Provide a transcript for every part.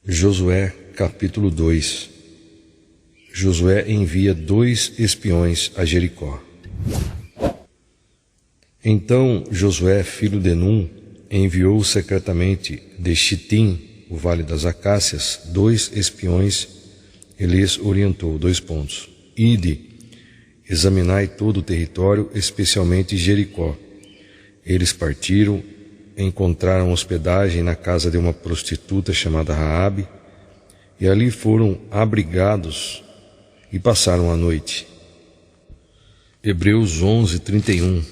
Josué capítulo 2. Josué envia 2 espiões a Jericó. Então Josué, filho de Num, enviou secretamente de Chitim, o vale das Acácias, 2 espiões e lhes orientou, : Ide, examinai todo o território, especialmente Jericó. Eles partiram, encontraram hospedagem na casa de uma prostituta chamada Raabe, e ali foram abrigados e passaram a noite. Hebreus 11:31.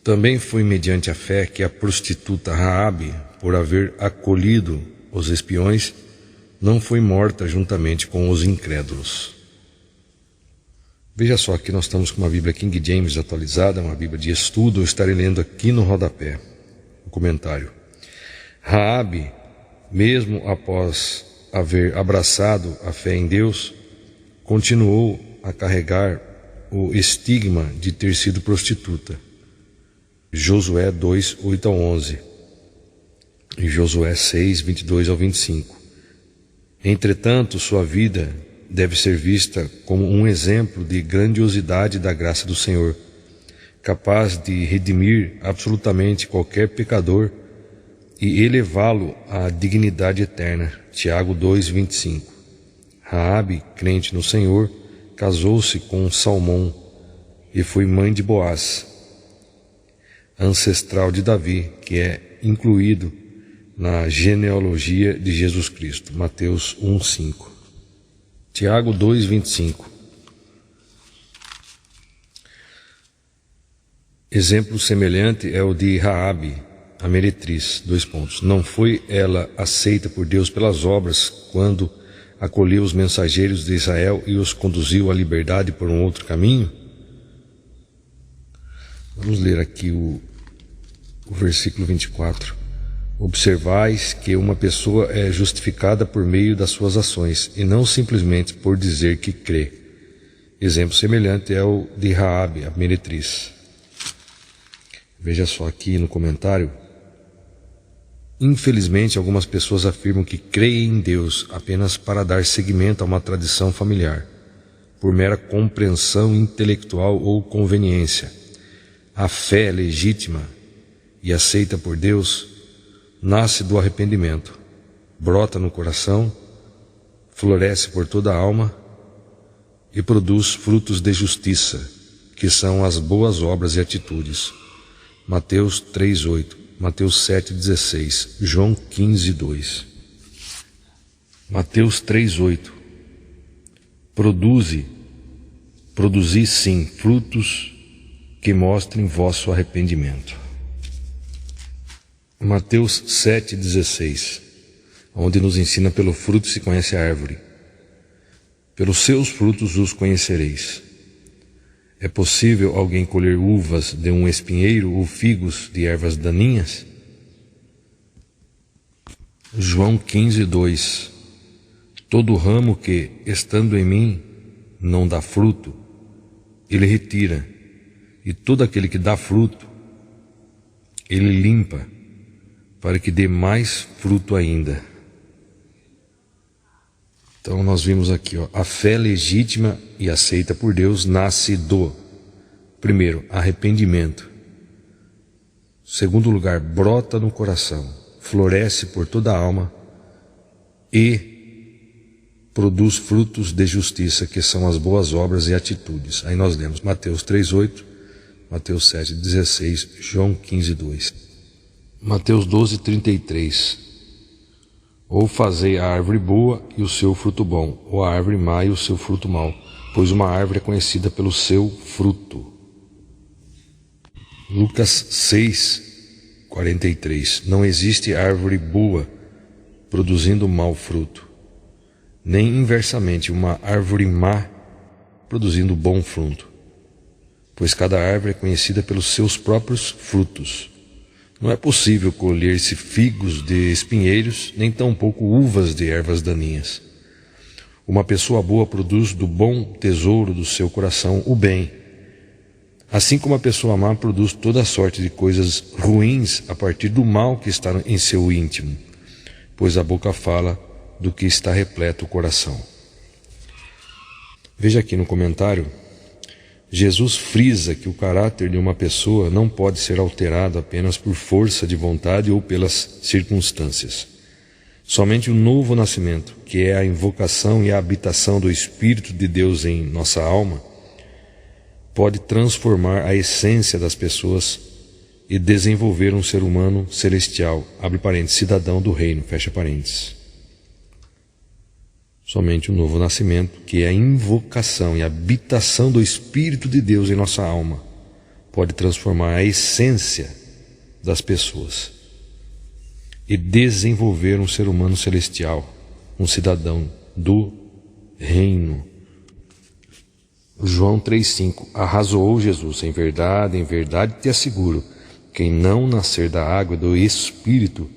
Também foi mediante a fé que a prostituta Raabe, por haver acolhido os espiões, não foi morta juntamente com os incrédulos. Veja só, aqui nós estamos com uma Bíblia King James atualizada, uma Bíblia de estudo. Eu estarei lendo aqui no rodapé o comentário. Raabe, mesmo após haver abraçado a fé em Deus, continuou a carregar o estigma de ter sido prostituta. Josué 2, 8-11 e Josué 6, 22-25. Entretanto, sua vida deve ser vista como um exemplo de grandiosidade da graça do Senhor, capaz de redimir absolutamente qualquer pecador e elevá-lo à dignidade eterna. Tiago 2:25. Raabe, crente no Senhor, casou-se com Salmão e foi mãe de Boaz, ancestral de Davi, que é incluído na genealogia de Jesus Cristo. Mateus 1:5. Tiago 2:25. Exemplo semelhante é o de Raabe, a meretriz. : Não foi ela aceita por Deus pelas obras quando acolheu os mensageiros de Israel e os conduziu à liberdade por um outro caminho? Vamos ler aqui o versículo 24. Observais que uma pessoa é justificada por meio das suas ações e não simplesmente por dizer que crê. Exemplo semelhante é o de Raabe, a meretriz. Veja só aqui no comentário. Infelizmente, algumas pessoas afirmam que creem em Deus apenas para dar seguimento a uma tradição familiar, por mera compreensão intelectual ou conveniência. A fé legítima e aceita por Deus nasce do arrependimento, brota no coração, floresce por toda a alma e produz frutos de justiça, que são as boas obras e atitudes. Mateus 3:8, Mateus 7:16, João 15:2. Mateus 3:8. Produzi sim frutos que mostrem vosso arrependimento. Mateus 7:16, onde nos ensina: pelo fruto se conhece a árvore. Pelos seus frutos os conhecereis. É possível alguém colher uvas de um espinheiro ou figos de ervas daninhas? João 15:2. Todo ramo que, estando em mim, não dá fruto, ele retira, e todo aquele que dá fruto, ele limpa, para que dê mais fruto ainda. Então nós vimos aqui, a fé legítima e aceita por Deus nasce do, primeiro, arrependimento. Segundo lugar, brota no coração, floresce por toda a alma e produz frutos de justiça, que são as boas obras e atitudes. Aí nós lemos Mateus 3:8, Mateus 7:16, João 15:2. Mateus 12:33. Ou fazei a árvore boa e o seu fruto bom, ou a árvore má e o seu fruto mau, pois uma árvore é conhecida pelo seu fruto. Lucas 6:43. Não existe árvore boa produzindo mau fruto, nem inversamente uma árvore má produzindo bom fruto, pois cada árvore é conhecida pelos seus próprios frutos. Não é possível colher-se figos de espinheiros, nem tampouco uvas de ervas daninhas. Uma pessoa boa produz do bom tesouro do seu coração o bem, assim como a pessoa má produz toda sorte de coisas ruins a partir do mal que está em seu íntimo, pois a boca fala do que está repleto o coração. Veja aqui no comentário, Jesus frisa que o caráter de uma pessoa não pode ser alterado apenas por força de vontade ou pelas circunstâncias. Somente o novo nascimento, que é a invocação e a habitação do Espírito de Deus em nossa alma, pode transformar a essência das pessoas e desenvolver um ser humano celestial, abre parênteses, cidadão do reino, fecha parênteses. Somente o novo nascimento, que é a invocação e a habitação do Espírito de Deus em nossa alma, pode transformar a essência das pessoas e desenvolver um ser humano celestial, um cidadão do reino. João 3,5 Arrazoou Jesus, em verdade te asseguro, quem não nascer da água e do Espírito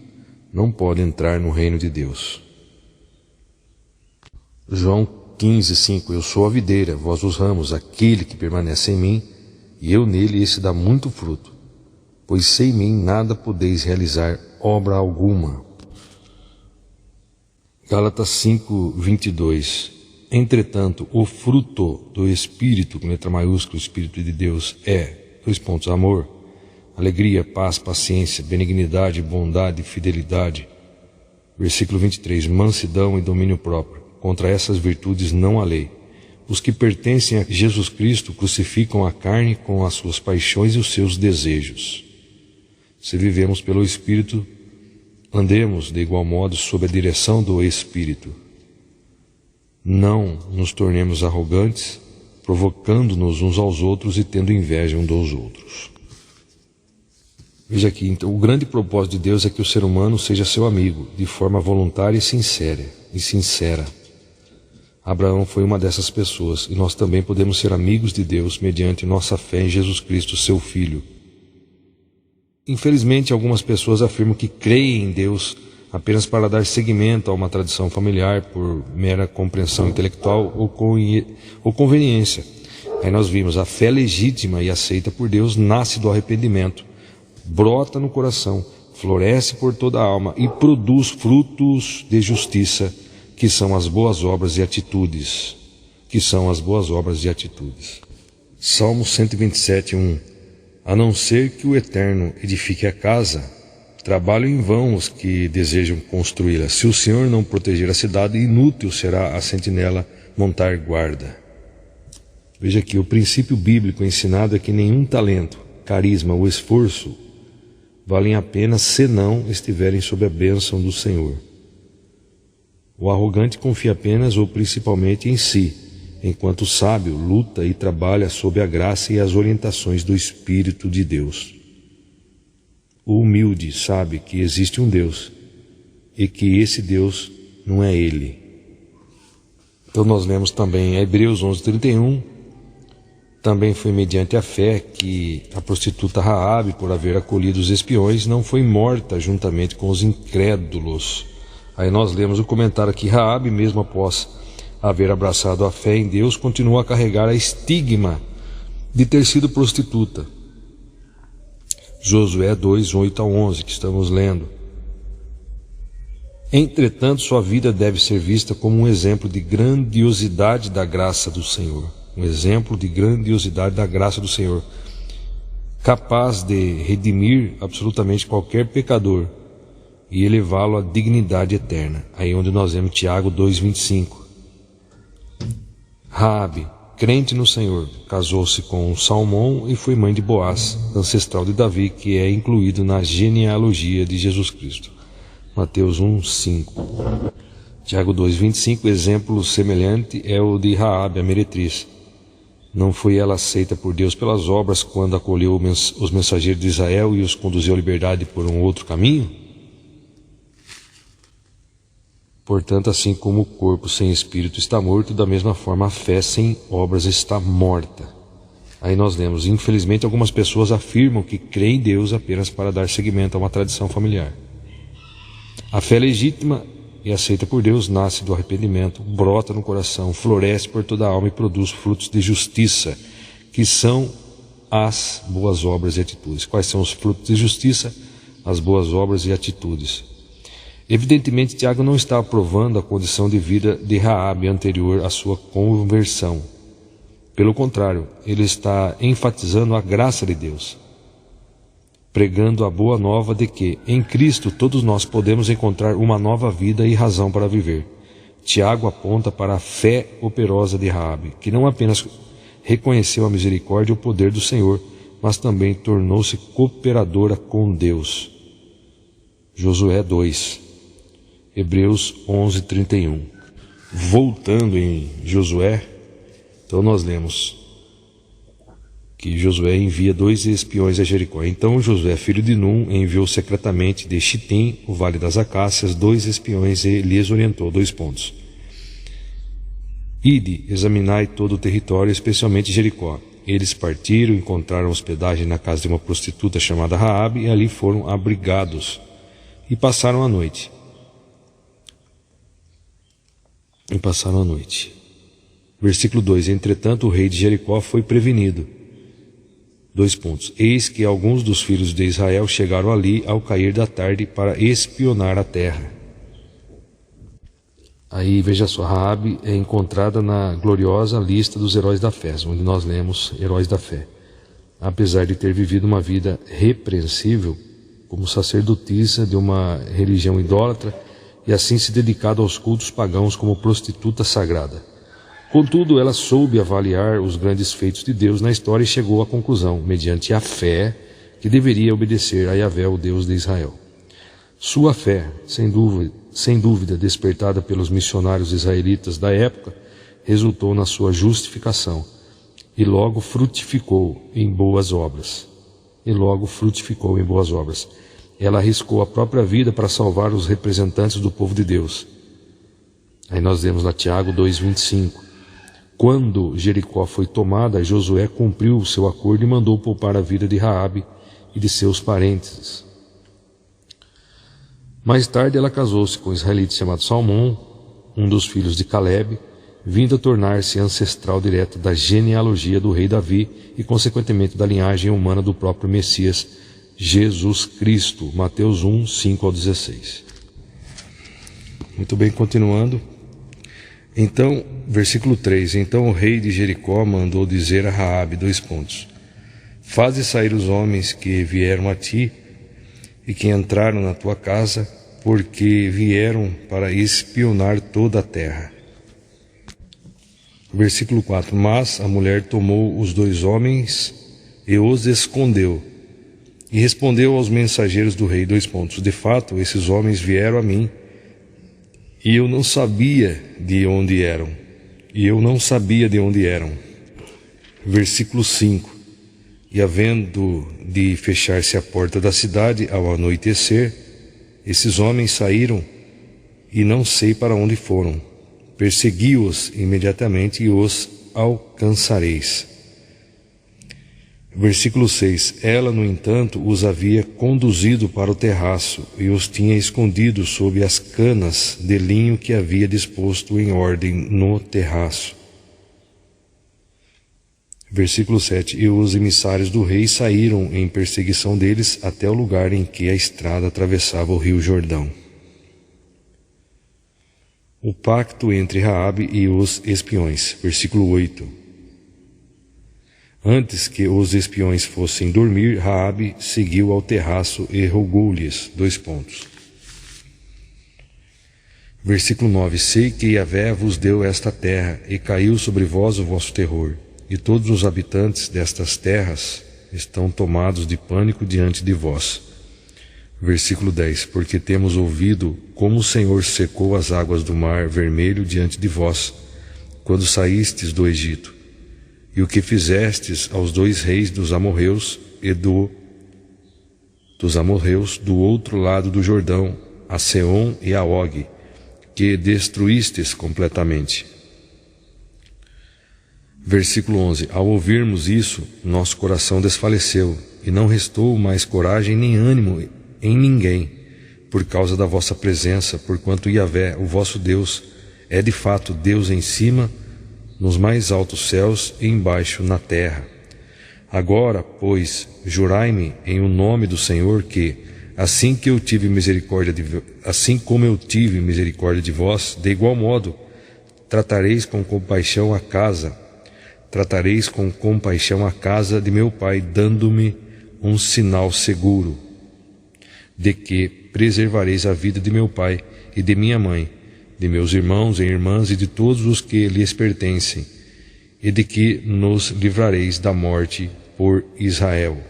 não pode entrar no reino de Deus. João 15,5 Eu sou a videira, vós os ramos, aquele que permanece em mim, e eu nele, esse dá muito fruto, pois sem mim nada podeis realizar obra alguma. Gálatas 5:22 Entretanto, o fruto do Espírito, com letra maiúscula, o Espírito de Deus, é, amor, alegria, paz, paciência, benignidade, bondade, fidelidade. Versículo 23, mansidão e domínio próprio. Contra essas virtudes não há lei. Os que pertencem a Jesus Cristo crucificam a carne com as suas paixões e os seus desejos. Se vivemos pelo Espírito, andemos de igual modo sob a direção do Espírito. Não nos tornemos arrogantes, provocando-nos uns aos outros e tendo inveja uns dos outros. Veja aqui, então, o grande propósito de Deus é que o ser humano seja seu amigo, de forma voluntária e sincera. Abraão foi uma dessas pessoas, e nós também podemos ser amigos de Deus mediante nossa fé em Jesus Cristo, seu Filho. Infelizmente, algumas pessoas afirmam que creem em Deus apenas para dar seguimento a uma tradição familiar por mera compreensão intelectual ou conveniência. Aí nós vimos, a fé legítima e aceita por Deus nasce do arrependimento, brota no coração, floresce por toda a alma e produz frutos de justiça, que são as boas obras e atitudes. Salmo 127:1 A não ser que o Eterno edifique a casa, trabalham em vão os que desejam construí-la. Se o Senhor não proteger a cidade, inútil será a sentinela montar guarda. Veja aqui, o princípio bíblico ensinado é que nenhum talento, carisma ou esforço valem a pena se não estiverem sob a bênção do Senhor. O arrogante confia apenas ou principalmente em si, enquanto o sábio luta e trabalha sob a graça e as orientações do Espírito de Deus. O humilde sabe que existe um Deus e que esse Deus não é ele. Então nós lemos também Hebreus 11:31, também foi mediante a fé que a prostituta Raabe, por haver acolhido os espiões, não foi morta juntamente com os incrédulos. Aí nós lemos o comentário que Raabe, mesmo após haver abraçado a fé em Deus, continua a carregar a estigma de ter sido prostituta. Josué 2:8-11, que estamos lendo. Entretanto, sua vida deve ser vista como um exemplo de grandiosidade da graça do Senhor. Capaz de redimir absolutamente qualquer pecador e elevá-lo à dignidade eterna. Aí onde nós vemos Tiago 2:25. Raabe, crente no Senhor, casou-se com Salmão e foi mãe de Boaz, ancestral de Davi, que é incluído na genealogia de Jesus Cristo. Mateus 1:5. Tiago 2:25, exemplo semelhante é o de Raabe, a meretriz. Não foi ela aceita por Deus pelas obras quando acolheu os mensageiros de Israel e os conduziu à liberdade por um outro caminho? Portanto, assim como o corpo sem espírito está morto, da mesma forma a fé sem obras está morta. Aí nós lemos, infelizmente algumas pessoas afirmam que creem em Deus apenas para dar seguimento a uma tradição familiar. A fé legítima e aceita por Deus nasce do arrependimento, brota no coração, floresce por toda a alma e produz frutos de justiça, que são as boas obras e atitudes. Quais são os frutos de justiça? As boas obras e atitudes. Evidentemente, Tiago não está aprovando a condição de vida de Raabe anterior à sua conversão. Pelo contrário, ele está enfatizando a graça de Deus, pregando a boa nova de que, em Cristo, todos nós podemos encontrar uma nova vida e razão para viver. Tiago aponta para a fé operosa de Raabe, que não apenas reconheceu a misericórdia e o poder do Senhor, mas também tornou-se cooperadora com Deus. Josué 2, Hebreus 11:31. Voltando em Josué, então nós lemos que Josué envia 2 espiões a Jericó. Então Josué, filho de Num, enviou secretamente de Chitim, o vale das Acácias, 2 espiões e lhes orientou. Ide, examinai todo o território, especialmente Jericó. Eles partiram, encontraram hospedagem na casa de uma prostituta chamada Raabe e ali foram abrigados e passaram a noite. Versículo 2. Entretanto, o rei de Jericó foi prevenido. Eis que alguns dos filhos de Israel chegaram ali ao cair da tarde para espionar a terra. Aí, veja só, Raabe é encontrada na gloriosa lista dos heróis da fé, onde nós lemos heróis da fé. Apesar de ter vivido uma vida repreensível, como sacerdotisa de uma religião idólatra, e assim se dedicado aos cultos pagãos como prostituta sagrada. Contudo, ela soube avaliar os grandes feitos de Deus na história e chegou à conclusão, mediante a fé, que deveria obedecer a Yahvé, o Deus de Israel. Sua fé, sem dúvida despertada pelos missionários israelitas da época, resultou na sua justificação e logo frutificou em boas obras. Ela arriscou a própria vida para salvar os representantes do povo de Deus. Aí nós vemos lá Tiago 2:25. Quando Jericó foi tomada, Josué cumpriu o seu acordo e mandou poupar a vida de Raabe e de seus parentes. Mais tarde ela casou-se com um israelita chamado Salmão, um dos filhos de Caleb, vindo a tornar-se ancestral direto da genealogia do rei Davi e, consequentemente, da linhagem humana do próprio Messias, Jesus Cristo. Mateus 1, 5-16. Muito bem, continuando. Então, versículo 3. Então o rei de Jericó mandou dizer a Raabe, faze sair os homens que vieram a ti e que entraram na tua casa, porque vieram para espionar toda a terra. Versículo 4. Mas a mulher tomou os 2 homens e os escondeu. E respondeu aos mensageiros do rei, de fato, esses homens vieram a mim, e eu não sabia de onde eram. Versículo 5. E havendo de fechar-se a porta da cidade ao anoitecer, esses homens saíram e não sei para onde foram. Persegui-os imediatamente e os alcançareis. Versículo 6. Ela, no entanto, os havia conduzido para o terraço e os tinha escondido sob as canas de linho que havia disposto em ordem no terraço. Versículo 7. E os emissários do rei saíram em perseguição deles até o lugar em que a estrada atravessava o rio Jordão. O pacto entre Raabe e os espiões. Versículo 8. Antes que os espiões fossem dormir, Raabe seguiu ao terraço e rogou-lhes. Versículo 9. Sei que Yahvé vos deu esta terra, e caiu sobre vós o vosso terror, e todos os habitantes destas terras estão tomados de pânico diante de vós. Versículo 10. Porque temos ouvido como o Senhor secou as águas do mar vermelho diante de vós, quando saístes do Egito, e o que fizestes aos 2 reis dos amorreus do outro lado do Jordão, a Seom e a Og, que destruístes completamente. Versículo 11. Ao ouvirmos isso, nosso coração desfaleceu, e não restou mais coragem nem ânimo em ninguém, por causa da vossa presença, porquanto Yahvé, o vosso Deus, é de fato Deus em cima, nos mais altos céus e embaixo na terra. Agora, pois, jurai-me em o nome do Senhor que, assim como eu tive misericórdia de vós, de igual modo tratareis com compaixão a casa de meu pai, dando-me um sinal seguro de que preservareis a vida de meu pai e de minha mãe, de meus irmãos e irmãs e de todos os que lhes pertencem, e de que nos livrareis da morte por Israel.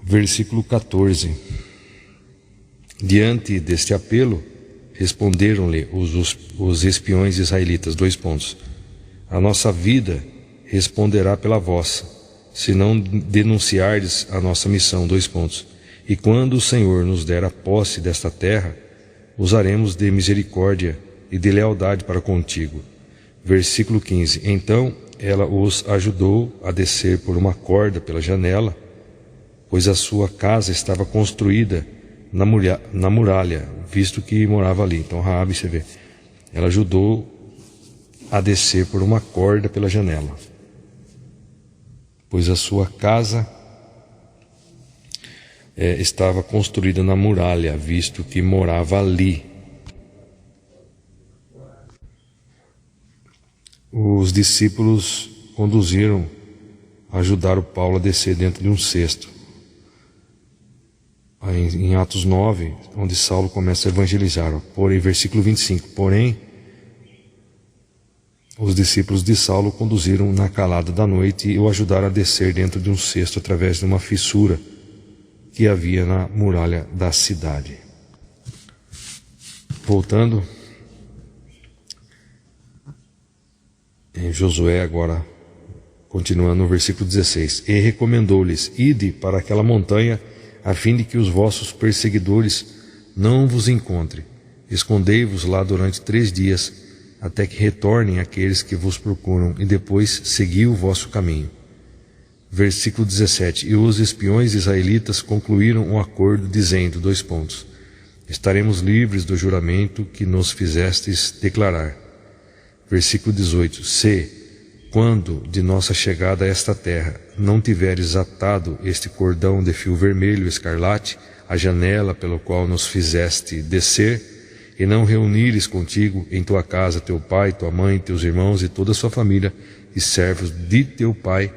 Versículo 14. Diante deste apelo, responderam-lhe os espiões israelitas, a nossa vida responderá pela vossa, se não denunciardes a nossa missão, e quando o Senhor nos der a posse desta terra, usaremos de misericórdia e de lealdade para contigo. Versículo 15. Então ela os ajudou a descer por uma corda pela janela, pois a sua casa estava construída na muralha, visto que morava ali. Então Raabe, você vê, ela ajudou a descer por uma corda pela janela, pois a sua casa estava construída na muralha, visto que morava ali. Os discípulos ajudaram Paulo a descer dentro de um cesto. Em Atos 9, onde Saulo começa a evangelizar. Porém, versículo 25, porém, os discípulos de Saulo conduziram na calada da noite e o ajudaram a descer dentro de um cesto através de uma fissura que havia na muralha da cidade. Voltando em Josué agora, continuando no versículo 16, e recomendou-lhes, ide para aquela montanha, a fim de que os vossos perseguidores não vos encontrem. Escondei-vos lá durante 3 dias, até que retornem aqueles que vos procuram, e depois segui o vosso caminho. Versículo 17, e os espiões israelitas concluíram um acordo, dizendo, estaremos livres do juramento que nos fizestes declarar. Versículo 18, se, quando de nossa chegada a esta terra, não tiveres atado este cordão de fio vermelho escarlate, a janela pelo qual nos fizeste descer, e não reunires contigo em tua casa teu pai, tua mãe, teus irmãos e toda a sua família, e servos de teu pai,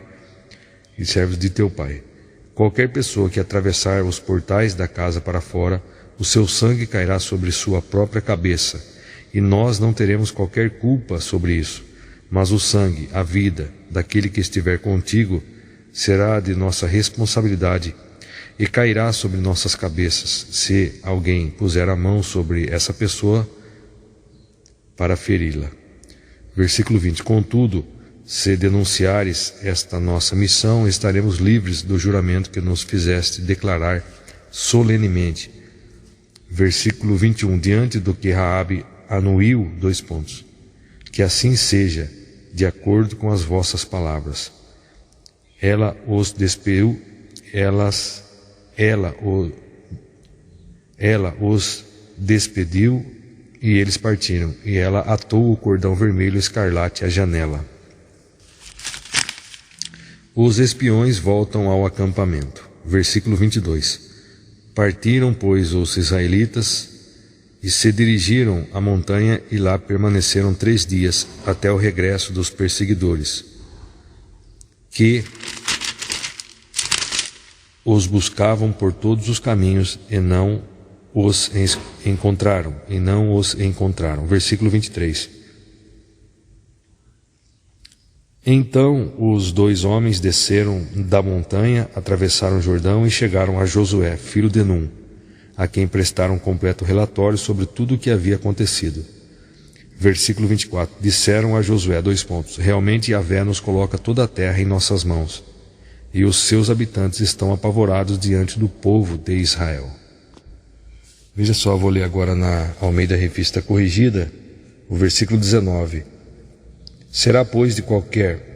qualquer pessoa que atravessar os portais da casa para fora, o seu sangue cairá sobre sua própria cabeça, e nós não teremos qualquer culpa sobre isso. Mas o sangue, a vida, daquele que estiver contigo, será de nossa responsabilidade e cairá sobre nossas cabeças, se alguém puser a mão sobre essa pessoa para feri-la. Versículo 20, contudo, se denunciares esta nossa missão, estaremos livres do juramento que nos fizeste declarar solenemente. Versículo 21, diante do que Raabe anuiu, que assim seja, de acordo com as vossas palavras. Ela os despediu, ela os despediu e eles partiram, e ela atou o cordão vermelho escarlate à janela. Os espiões voltam ao acampamento. Versículo 22. Partiram, pois, os israelitas e se dirigiram à montanha e lá permaneceram 3 dias até o regresso dos perseguidores, que os buscavam por todos os caminhos e não os encontraram. Versículo 23. Então os 2 homens desceram da montanha, atravessaram o Jordão e chegaram a Josué, filho de Num, a quem prestaram um completo relatório sobre tudo o que havia acontecido. Versículo 24. Disseram a Josué, realmente Yahvé nos coloca toda a terra em nossas mãos, e os seus habitantes estão apavorados diante do povo de Israel. Veja só, vou ler agora na Almeida Revista Corrigida, o versículo 19. Será, pois, que qualquer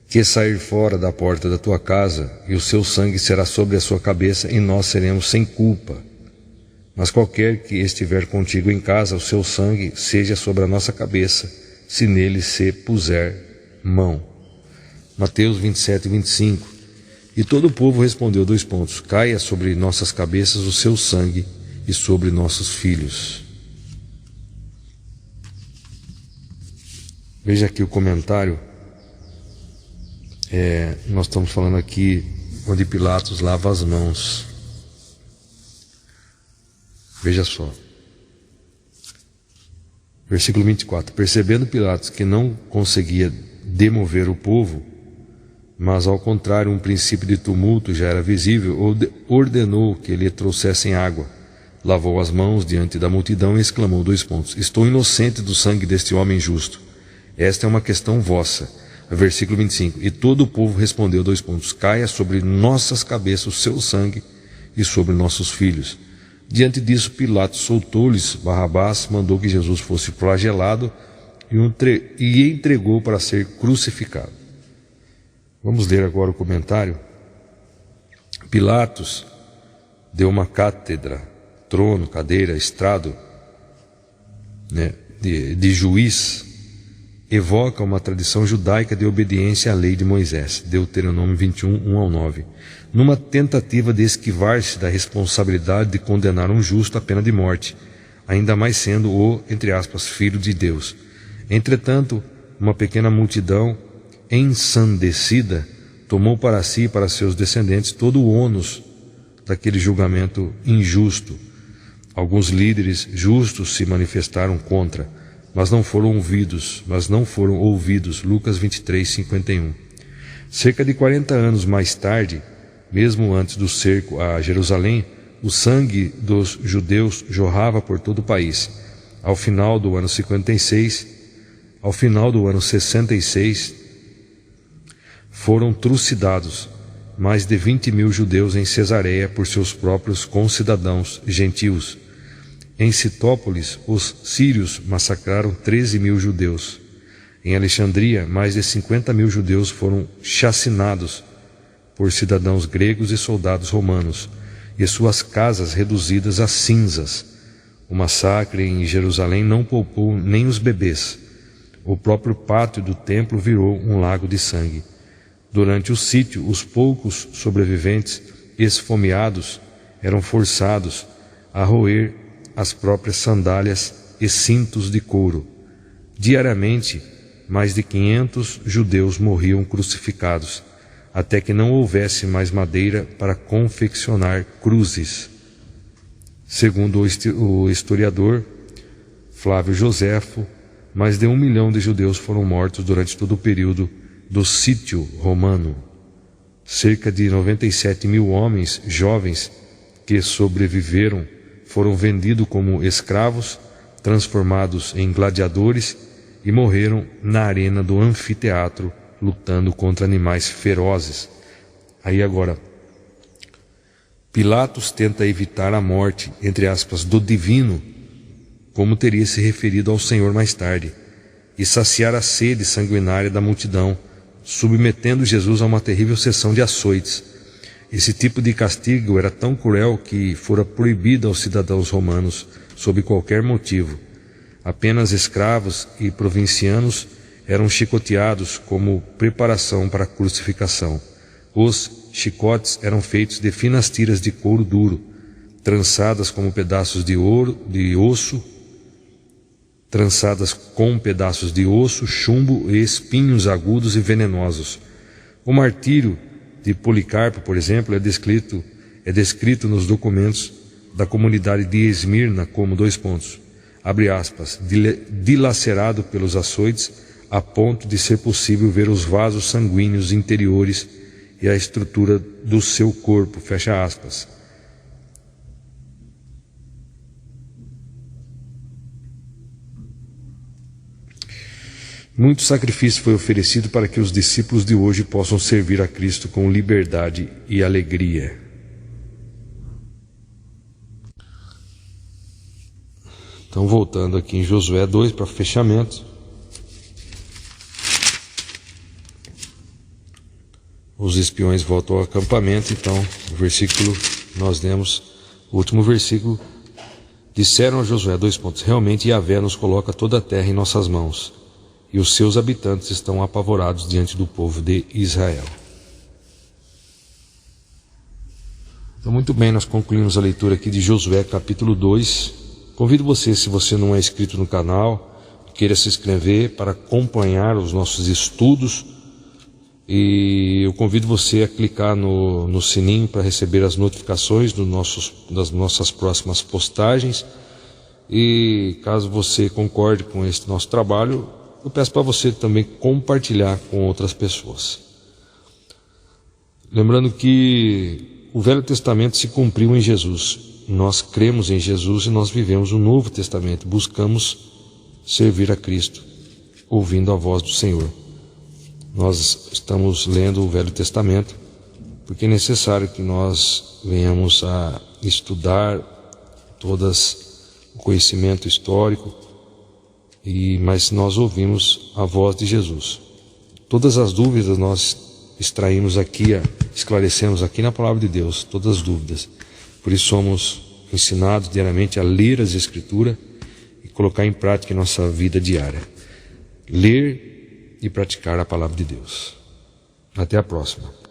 que sair fora da porta da tua casa, e o seu sangue será sobre a sua cabeça, e nós seremos sem culpa. Mas qualquer que estiver contigo em casa, o seu sangue seja sobre a nossa cabeça, se nele se puser mão. Mateus 27, 25. E todo o povo respondeu, caia sobre nossas cabeças o seu sangue e sobre nossos filhos. Veja aqui o comentário. Nós estamos falando aqui onde Pilatos lava as mãos. Veja só. Versículo 24. Percebendo Pilatos que não conseguia demover o povo, mas ao contrário um princípio de tumulto já era visível, ordenou que lhe trouxessem água. Lavou as mãos diante da multidão e exclamou, estou inocente do sangue deste homem justo. Esta é uma questão vossa. Versículo 25. E todo o povo respondeu, caia sobre nossas cabeças o seu sangue e sobre nossos filhos. Diante disso, Pilatos soltou-lhes Barrabás, mandou que Jesus fosse flagelado e entregou para ser crucificado. Vamos ler agora o comentário. Pilatos deu uma cátedra, trono, cadeira, estrado, de juiz, evoca uma tradição judaica de obediência à lei de Moisés, Deuteronômio 21, 1 ao 9, numa tentativa de esquivar-se da responsabilidade de condenar um justo à pena de morte, ainda mais sendo o, entre aspas, filho de Deus. Entretanto, uma pequena multidão ensandecida tomou para si e para seus descendentes todo o ônus daquele julgamento injusto. Alguns líderes justos se manifestaram contra, mas não foram ouvidos. Lucas 23, 51. Cerca de 40 anos mais tarde, mesmo antes do cerco a Jerusalém, o sangue dos judeus jorrava por todo o país. Ao final do ano 66, foram trucidados mais de 20.000 judeus em Cesareia por seus próprios concidadãos gentios. Em Citópolis, os sírios massacraram 13.000 judeus. Em Alexandria, mais de 50.000 judeus foram chacinados por cidadãos gregos e soldados romanos, e suas casas reduzidas a cinzas. O massacre em Jerusalém não poupou nem os bebês. O próprio pátio do templo virou um lago de sangue. Durante o sítio, os poucos sobreviventes, esfomeados, eram forçados a roer as próprias sandálias e cintos de couro. Diariamente, mais de 500 judeus morriam crucificados, até que não houvesse mais madeira para confeccionar cruzes. Segundo o historiador Flávio Joséfo, mais de 1 milhão de judeus foram mortos durante todo o período do sítio romano. Cerca de 97.000 homens jovens que sobreviveram foram vendidos como escravos, transformados em gladiadores e morreram na arena do anfiteatro, lutando contra animais ferozes. Aí agora, Pilatos tenta evitar a morte, entre aspas, do divino, como teria se referido ao Senhor mais tarde, e saciar a sede sanguinária da multidão, submetendo Jesus a uma terrível sessão de açoites. Esse tipo de castigo era tão cruel que fora proibido aos cidadãos romanos, sob qualquer motivo. Apenas escravos e provincianos eram chicoteados como preparação para a crucificação. Os chicotes eram feitos de finas tiras de couro duro, trançadas com pedaços de osso, chumbo e espinhos agudos e venenosos. O martírio de Policarpo, por exemplo, é descrito nos documentos da comunidade de Esmirna como abre aspas, dilacerado pelos açoites a ponto de ser possível ver os vasos sanguíneos interiores e a estrutura do seu corpo, fecha aspas. Muito sacrifício foi oferecido para que os discípulos de hoje possam servir a Cristo com liberdade e alegria. Então, voltando aqui em Josué 2 para fechamento. Os espiões voltam ao acampamento. Então, o versículo, nós lemos o último versículo. Disseram a Josué, realmente Yahvé nos coloca toda a terra em nossas mãos. e os seus habitantes estão apavorados diante do povo de Israel. Então, muito bem, nós concluímos a leitura aqui de Josué capítulo 2. Convido você, se você não é inscrito no canal, queira se inscrever para acompanhar os nossos estudos. E eu convido você a clicar no sininho para receber as notificações das nossas próximas postagens. E caso você concorde com este nosso trabalho, eu peço para você também compartilhar com outras pessoas. Lembrando que o Velho Testamento se cumpriu em Jesus. Nós cremos em Jesus e nós vivemos o Novo Testamento. Buscamos servir a Cristo, ouvindo a voz do Senhor. Nós estamos lendo o Velho Testamento porque é necessário que nós venhamos a estudar o conhecimento histórico, mas nós ouvimos a voz de Jesus. Todas as dúvidas nós extraímos aqui, esclarecemos aqui na Palavra de Deus, todas as dúvidas. Por isso somos ensinados diariamente a ler as Escrituras e colocar em prática em nossa vida diária. Ler e praticar a Palavra de Deus. Até a próxima.